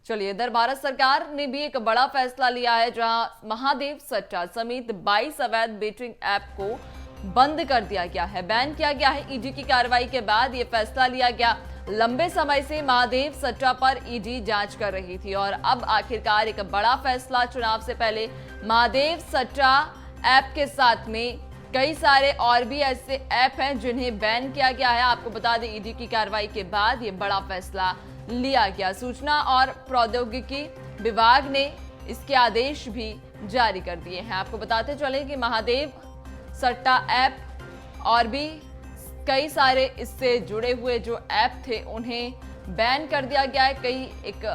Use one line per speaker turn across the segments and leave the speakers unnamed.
चलिए, इधर भारत सरकार ने भी एक बड़ा फैसला लिया है, जहां महादेव सट्टा समेत 22 अवैध बेटिंग ऐप को बंद कर दिया गया है, बैन किया गया है। ईडी की कार्रवाई के बाद यह फैसला लिया गया। लंबे समय से महादेव सट्टा पर ईडी जांच कर रही थी और अब आखिरकार एक बड़ा फैसला। चुनाव से पहले महादेव सट्टा ऐप के साथ में कई सारे और भी ऐसे ऐप हैं जिन्हें बैन किया गया है। आपको बता दें, ईडी की कार्रवाई के बाद यह बड़ा फैसला लिया गया। सूचना और प्रौद्योगिकी विभाग ने इसके आदेश भी जारी कर दिए हैं। आपको बताते चलें कि महादेव सट्टा ऐप और भी कई सारे इससे जुड़े हुए जो ऐप थे उन्हें बैन कर दिया गया है। कई एक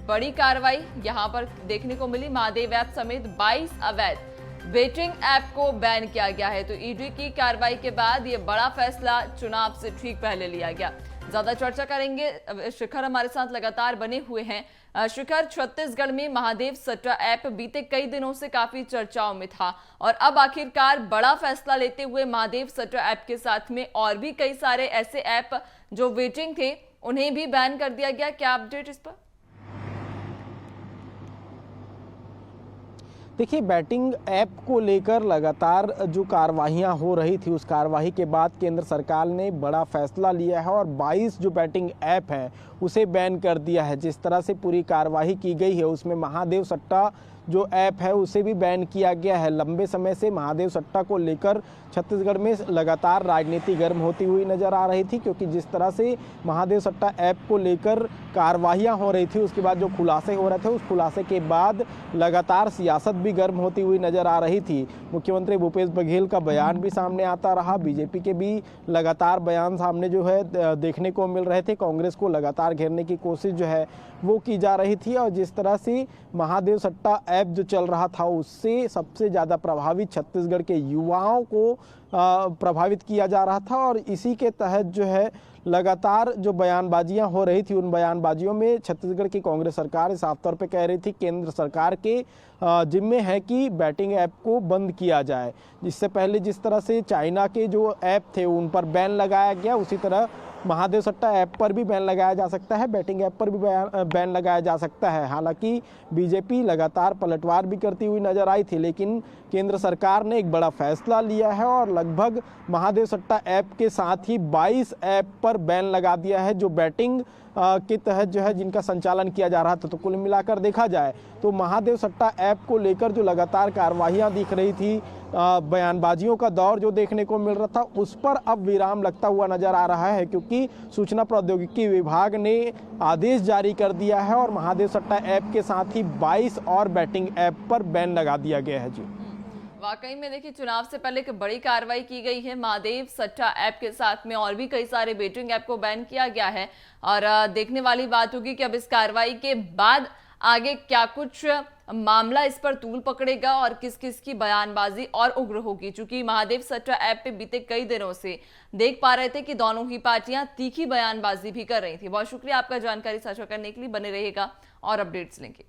बड़ी कार्रवाई यहां पर देखने को मिली। महादेव ऐप समेत 22 अवैध बेटिंग ऐप को बैन किया गया है। तो ईडी की कार्रवाई के बाद ये बड़ा फैसला चुनाव से ठीक पहले लिया गया। ज्यादा चर्चा करेंगे, शिखर हमारे साथ लगातार बने हुए हैं। शिखर, छत्तीसगढ़ में महादेव सट्टा ऐप बीते कई दिनों से काफी चर्चाओं में था और अब आखिरकार बड़ा फैसला लेते हुए महादेव सट्टा ऐप के साथ में और भी कई सारे ऐसे ऐप जो वेटिंग थे उन्हें भी बैन कर दिया गया। क्या अपडेट इस पर?
देखिए, बैटिंग ऐप को लेकर लगातार जो कार्रवाइयाँ हो रही थी, उस कार्रवाई के बाद केंद्र सरकार ने बड़ा फैसला लिया है और 22 जो बैटिंग ऐप हैं उसे बैन कर दिया है। जिस तरह से पूरी कार्रवाई की गई है उसमें महादेव सट्टा जो ऐप है उसे भी बैन किया गया है। लंबे समय से महादेव सट्टा को लेकर छत्तीसगढ़ में लगातार राजनीति गर्म होती हुई नजर आ रही थी, क्योंकि जिस तरह से महादेव सट्टा ऐप को लेकर कार्रवाइयाँ हो रही थी, उसके बाद जो खुलासे हो रहे थे, उस खुलासे के बाद लगातार सियासत भी गर्म होती हुई नजर आ रही थी। मुख्यमंत्री भूपेश बघेल का बयान भी सामने आता रहा, बीजेपी के भी लगातार बयान सामने जो है देखने को मिल रहे थे। कांग्रेस को लगातार घेरने की कोशिश जो है वो की जा रही थी और जिस तरह से महादेव सट्टा ऐप जो चल रहा था उससे सबसे ज़्यादा प्रभावित छत्तीसगढ़ के युवाओं को प्रभावित किया जा रहा था। और इसी के तहत जो है लगातार जो बयानबाजियां हो रही थी, उन बयानबाजियों में छत्तीसगढ़ की कांग्रेस सरकार साफ तौर पे कह रही थी केंद्र सरकार के जिम्मे है कि बैटिंग ऐप को बंद किया जाए। इससे पहले जिस तरह से चाइना के जो ऐप थे उन पर बैन लगाया गया, उसी तरह महादेव सट्टा ऐप पर भी बैन लगाया जा सकता है, बैटिंग ऐप पर भी बैन लगाया जा सकता है। हालांकि बीजेपी लगातार पलटवार भी करती हुई नजर आई थी, लेकिन केंद्र सरकार ने एक बड़ा फैसला लिया है और लगभग महादेव सट्टा ऐप के साथ ही 22 ऐप पर बैन लगा दिया है जो बैटिंग के तहत जो है जिनका संचालन किया जा रहा था। तो कुल मिलाकर देखा जाए तो महादेव सट्टा ऐप को लेकर जो लगातार कार्रवाइयाँ दिख रही थी, बयानबाजियों का दौर जो देखने को मिल रहा था, उस पर अब विराम लगता हुआ नजर आ रहा है, क्योंकि सूचना प्रौद्योगिकी विभाग ने आदेश जारी कर दिया है और महादेव सट्टा ऐप के साथ ही 22 और बैटिंग ऐप पर बैन लगा दिया गया है। जी,
वाकई में देखिए, चुनाव से पहले एक बड़ी कार्रवाई की गई है। महादेव सट्टा ऐप के साथ में और भी कई सारे बेटिंग ऐप को बैन किया गया है और देखने वाली बात होगी कि अब इस कार्रवाई के बाद आगे क्या कुछ मामला इस पर तूल पकड़ेगा और किस किस की बयानबाजी और उग्र होगी। चूंकि महादेव सट्टा ऐप पे बीते कई दिनों से देख पा रहे थे कि दोनों ही पार्टियां तीखी बयानबाजी भी कर रही थी। बहुत शुक्रिया आपका जानकारी साझा करने के लिए। बने रहेगा और अपडेट्स लेंगे।